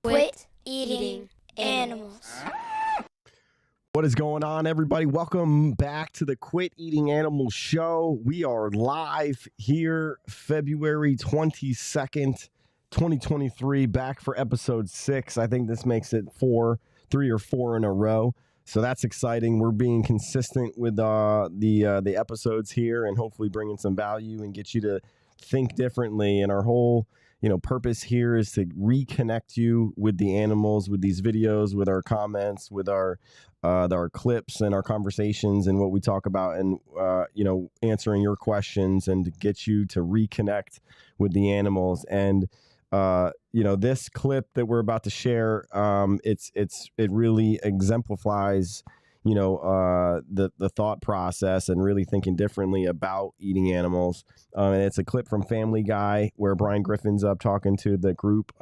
Quit eating animals. What is going on, everybody? Welcome back to the Quit Eating Animals show. We are live here February 22nd, 2023, back for episode 6. I think this makes it 3 or 4 in a row. So that's exciting. We're being consistent with the episodes here and hopefully bringing some value and get you to think differently. And our whole purpose here is to reconnect you with the animals, with these videos, with our comments, with our clips and our conversations and what we talk about, and answering your questions and to get you to reconnect with the animals. And this clip that we're about to share, it really exemplifies the thought process and really thinking differently about eating animals. And it's a clip from Family Guy where Brian Griffen's up talking to the group.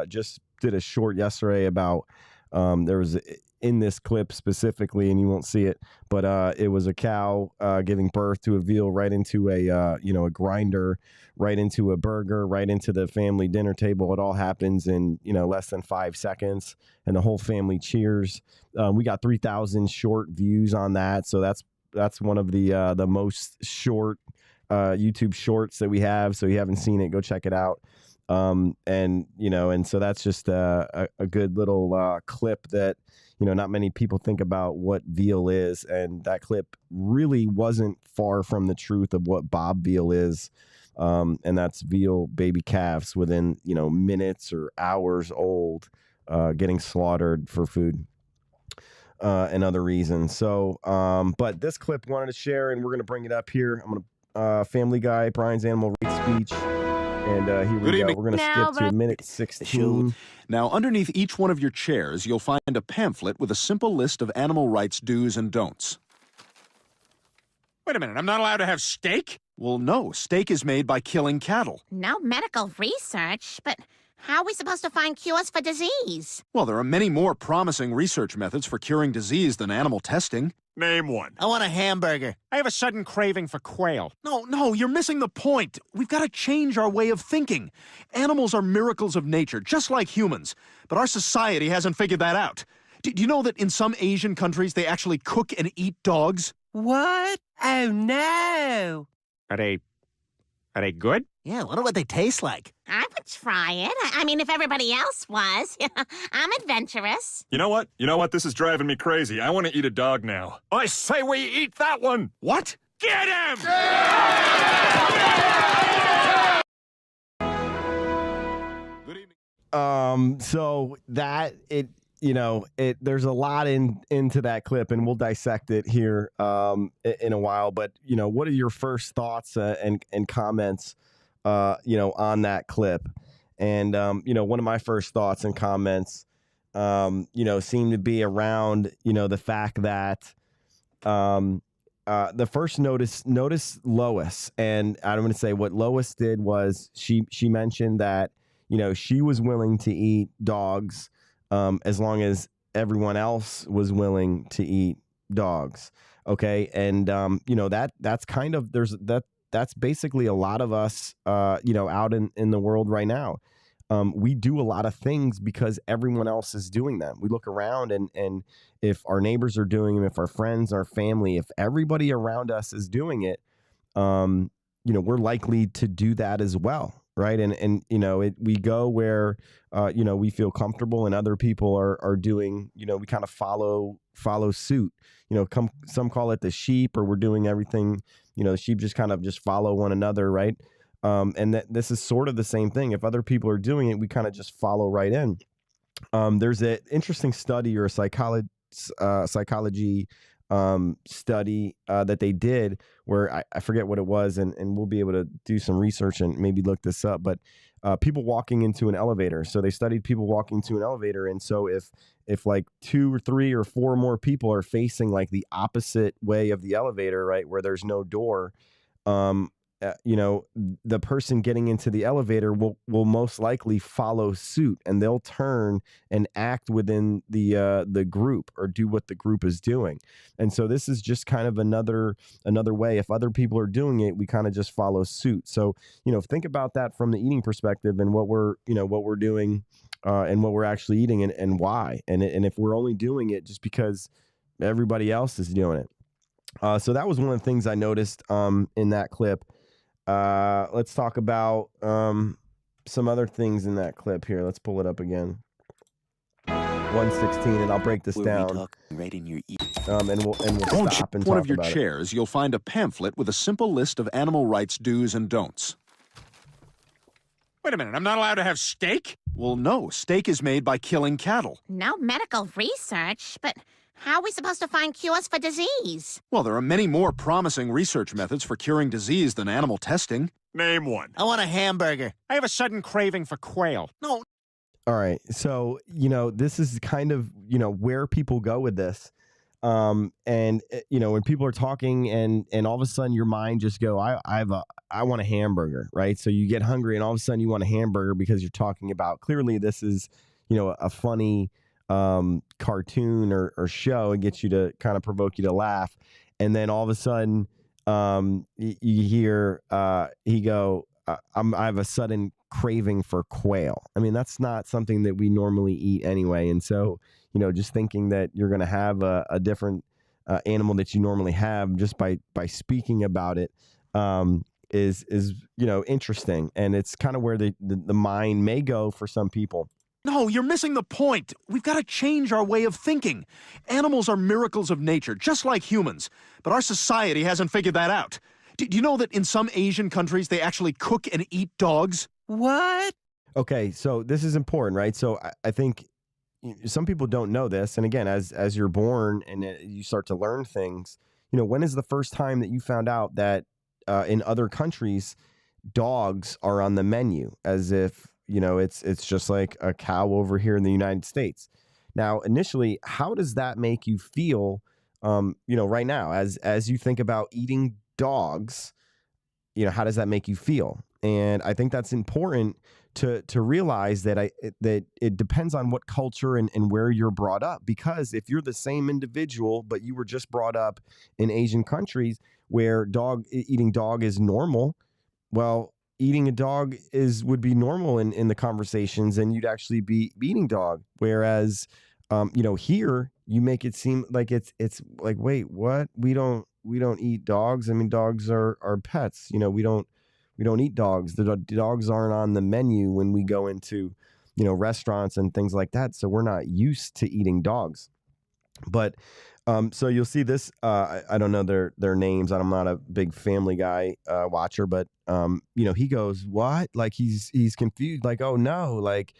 Just did a short yesterday about there was in this clip specifically, and you won't see it, but it was a cow giving birth to a veal right into a grinder, right into a burger, right into the family dinner table. It all happens in less than 5 seconds, and the whole family cheers. We got 3,000 short views on that, so that's one of the most short YouTube shorts that we have. So if you haven't seen it, go check it out. And so that's just a good little clip that not many people think about what veal is, and that clip really wasn't far from the truth of what Bob veal is, and that's veal baby calves within minutes or hours old, getting slaughtered for food and other reasons. So but this clip wanted to share, and we're going to bring it up here. I'm going to Family Guy, Brian's animal rights speech. And here we go. We're going to skip to minute 16. Now, underneath each one of your chairs, you'll find a pamphlet with a simple list of animal rights do's and don'ts. Wait a minute, I'm not allowed to have steak? Well, no. Steak is made by killing cattle. No medical research, but how are we supposed to find cures for disease? Well, there are many more promising research methods for curing disease than animal testing. Name one. I want a hamburger. I have a sudden craving for quail. No, you're missing the point. We've got to change our way of thinking. Animals are miracles of nature, just like humans. But our society hasn't figured that out. Do you know that in some Asian countries they actually cook and eat dogs? What? Oh, no. Are they good? Yeah, I wonder what they taste like. I would try it. I mean, if everybody else was. I'm adventurous. You know what? This is driving me crazy. I want to eat a dog now. I say we eat that one. What? Get him! Good evening. So that there's a lot into that clip, and we'll dissect it here in a while. But what are your first thoughts and comments on that clip? And one of my first thoughts and comments seem to be around the fact that the first notice Lois, and I'm going to say what Lois did was she mentioned that she was willing to eat dogs as long as everyone else was willing to eat dogs. Okay. And, that's kind of, that's basically a lot of us, out in the world right now. We do a lot of things because everyone else is doing them. We look around and if our neighbors are doing them, if our friends, our family, if everybody around us is doing it, we're likely to do that as well. Right. And we go where, we feel comfortable, and other people are doing, we kind of follow suit, some call it the sheep, or we're doing everything, the sheep just kind of just follow one another. Right. And this is sort of the same thing. If other people are doing it, we kind of just follow right in. There's an interesting study or a psychology study that they did where I forget what it was, and we'll be able to do some research and maybe look this up, but people walking into an elevator. So they studied people walking to an elevator. And so if like 2 or 3 or 4 more people are facing like the opposite way of the elevator, right, where there's no door, the person getting into the elevator will most likely follow suit, and they'll turn and act within the group or do what the group is doing. And so this is just kind of another way. If other people are doing it, we kind of just follow suit. So, think about that from the eating perspective and what we're doing and what we're actually eating and why. And if we're only doing it just because everybody else is doing it. So that was one of the things I noticed in that clip. Let's talk about some other things in that clip here. Let's pull it up again. 116, and I'll break this down. Right in your ear. And we'll On stop and one talk of your about it. chairs, you'll find a pamphlet with a simple list of animal rights do's and don'ts. Wait a minute, I'm not allowed to have steak? Well, no, steak is made by killing cattle. No medical research, but how are we supposed to find cures for disease? Well, there are many more promising research methods for curing disease than animal testing. Name one. I want a hamburger. I have a sudden craving for quail. No. All right. So, this is kind of, where people go with this. And when people are talking and all of a sudden your mind just go, I want a hamburger, right? So you get hungry and all of a sudden you want a hamburger because you're talking about, clearly this is, a funny cartoon or show and gets you to kind of provoke you to laugh. And then all of a sudden you hear he go, I have a sudden craving for quail. I mean, that's not something that we normally eat anyway. And so, just thinking that you're going to have a different animal that you normally have just by speaking about it is interesting. And it's kind of where the mind may go for some people. No, you're missing the point. We've got to change our way of thinking. Animals are miracles of nature, just like humans. But our society hasn't figured that out. Do you know that in some Asian countries they actually cook and eat dogs? What? Okay, so this is important, right? So I think some people don't know this. And again, as you're born and you start to learn things, when is the first time that you found out that in other countries, dogs are on the menu as if, it's just like a cow over here in the United States. Now, initially, how does that make you feel, right now, as you think about eating dogs, how does that make you feel? And I think that's important to realize that that it depends on what culture and where you're brought up. Because if you're the same individual, but you were just brought up in Asian countries where eating dog is normal, well, eating a dog would be normal in the conversations, and you'd actually be eating dog. Whereas, here you make it seem like it's like, wait, what? We don't eat dogs. I mean, dogs are pets. We don't eat dogs. The dogs aren't on the menu when we go into, restaurants and things like that. So we're not used to eating dogs. But so you'll see this. I don't know their names. I'm not a big Family Guy watcher, but he goes, what? Like he's confused. Like, oh no, like,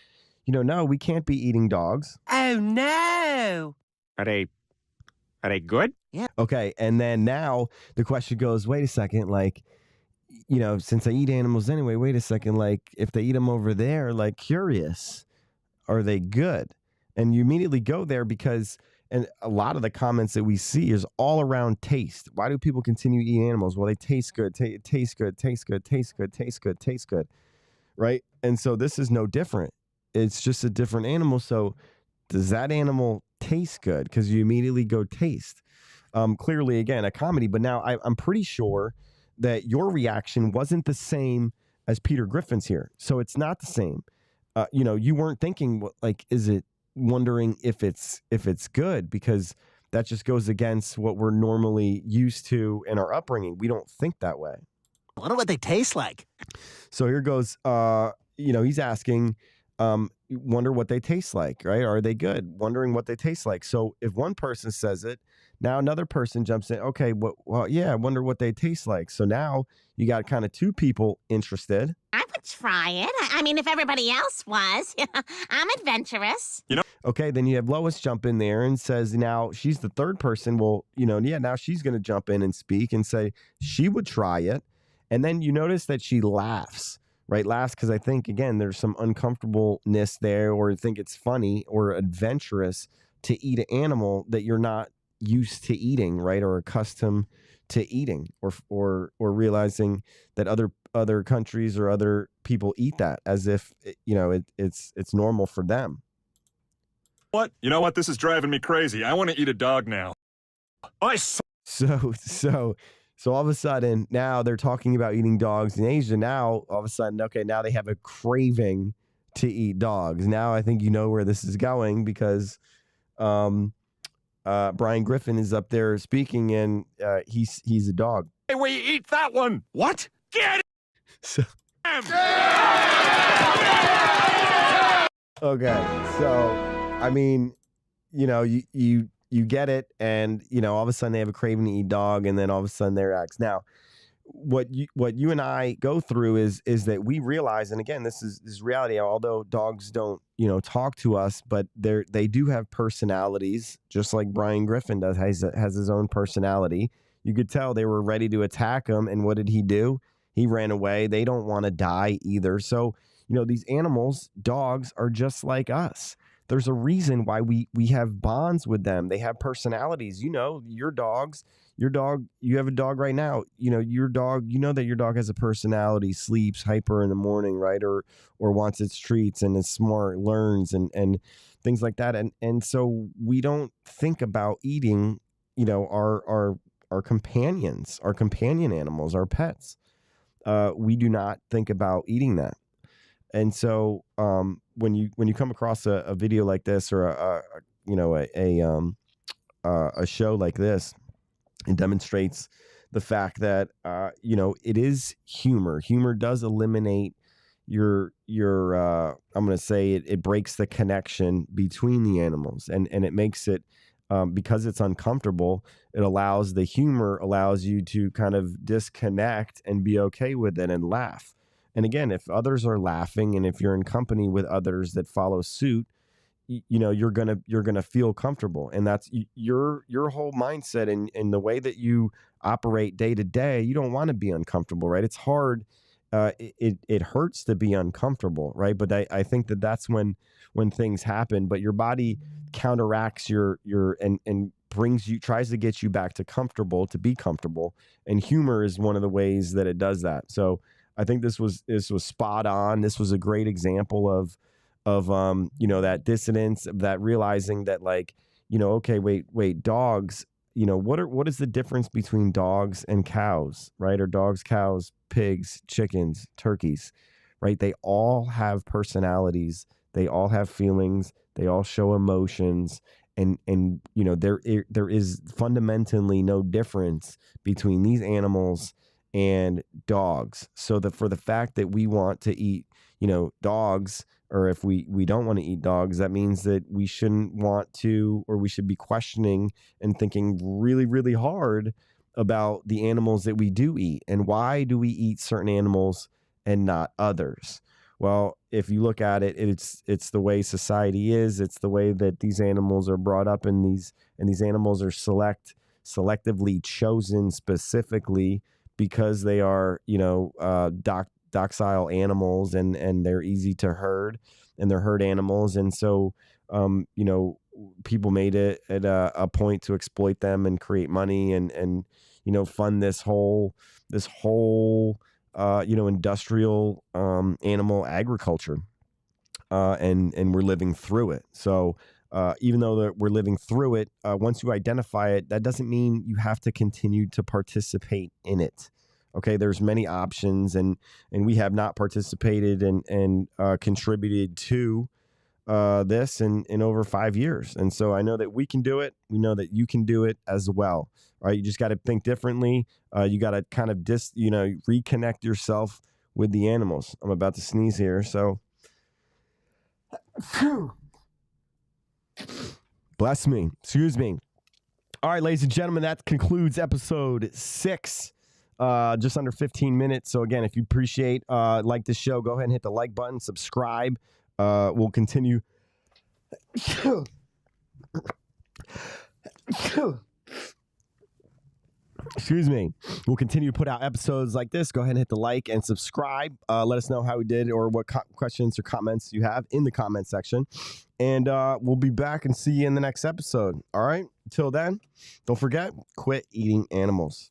no, we can't be eating dogs. Oh no. Are they good? Yeah. Okay, and then now the question goes, wait a second, like, since I eat animals anyway, wait a second, like, if they eat them over there, like, curious, are they good? And you immediately go there because, and a lot of the comments that we see is all around taste. Why do people continue eating animals? Well, they taste good, taste good, taste good, taste good, taste good, taste good, right? And so this is no different. It's just a different animal. So does that animal taste good? Because you immediately go taste. Clearly, again, a comedy. But now I'm pretty sure that your reaction wasn't the same as Peter Griffin's here. So it's not the same. You weren't thinking, like, is it wondering if it's good? Because that just goes against what we're normally used to in our upbringing. We don't think that way. I wonder what they taste like. So here goes, he's asking, wonder what they taste like, right? Are they good? Wondering what they taste like. So if one person says it, now another person jumps in. Okay, well, yeah, I wonder what they taste like. So now you got kind of two people interested. I would try it. I mean, if everybody else was. I'm adventurous. Okay, then you have Lois jump in there and says, now she's the third person. Well, now she's going to jump in and speak and say she would try it. And then you notice that she laughs. Right, laughs because I think, again, there's some uncomfortableness there, or think it's funny or adventurous to eat an animal that you're not used to eating, right, or accustomed to eating, or realizing that other countries or other people eat that as if it's normal for them. What? You know what? This is driving me crazy. I want to eat a dog now. So all of a sudden, now they're talking about eating dogs in Asia. Now, all of a sudden, okay, now they have a craving to eat dogs. Now I think you know where this is going because Brian Griffen is up there speaking, and he's a dog. Hey, we eat that one. What? Get So, him! okay, so I mean, you get it, and all of a sudden they have a craving to eat dog, and then all of a sudden they're X. Now, what you and I go through is that we realize, and again, this is reality. Although dogs don't talk to us, but they do have personalities, just like Brian Griffen does. Has his own personality. You could tell they were ready to attack him, and what did he do? He ran away. They don't want to die either. So these animals, dogs, are just like us. There's a reason why we have bonds with them. They have personalities. Your dogs, you have a dog right now. Your dog, that your dog has a personality, sleeps hyper in the morning, right? Or wants its treats and is smart, learns and things like that. And so we don't think about eating, our companions, our companion animals, our pets. We do not think about eating that. And so when you come across a video like this or a show like this, it demonstrates the fact that it is humor. Humor does eliminate your I'm going to say it breaks the connection between the animals, and it makes it because it's uncomfortable. The humor allows you to kind of disconnect and be okay with it and laugh. And again, if others are laughing and if you're in company with others that follow suit, you're gonna feel comfortable. And that's your whole mindset and the way that you operate day to day. You don't want to be uncomfortable, right? It's hard. It hurts to be uncomfortable, right? But I think that's when things happen. But your body counteracts and tries to get you back to be comfortable. And humor is one of the ways that it does that. So I think this was spot on. This was a great example of that dissonance, of that realizing that okay, wait, dogs, what is the difference between dogs and cows, right? Or dogs, cows, pigs, chickens, turkeys, right? They all have personalities. They all have feelings. They all show emotions. And there is fundamentally no difference between these animals and dogs. So for the fact that we want to eat, dogs, or if we don't want to eat dogs, that means that we shouldn't want to, or we should be questioning and thinking really, really hard about the animals that we do eat. And why do we eat certain animals and not others? Well, if you look at it, it's the way society is. It's the way that these animals are brought up, and these animals are selectively chosen specifically because they are, docile animals and they're easy to herd, and they're herd animals. And so, people made it at a point to exploit them and create money and fund this whole industrial animal agriculture. And we're living through it. So even though we're living through it, once you identify it, that doesn't mean you have to continue to participate in it. Okay, there's many options, and we have not participated and contributed to this in over 5 years. And so I know that we can do it. We know that you can do it as well. All right, you just got to think differently. You got to kind of reconnect yourself with the animals. I'm about to sneeze here, so bless me. Excuse me. All right, ladies and gentlemen, that concludes episode 6. Just under 15 minutes. So again, if you appreciate, like the show, go ahead and hit the like button, subscribe. We'll continue. Excuse me. We'll continue to put out episodes like this. Go ahead and hit the like and subscribe. Let us know how we did or what questions or comments you have in the comment section. And we'll be back and see you in the next episode. All right. Till then, don't forget, quit eating animals.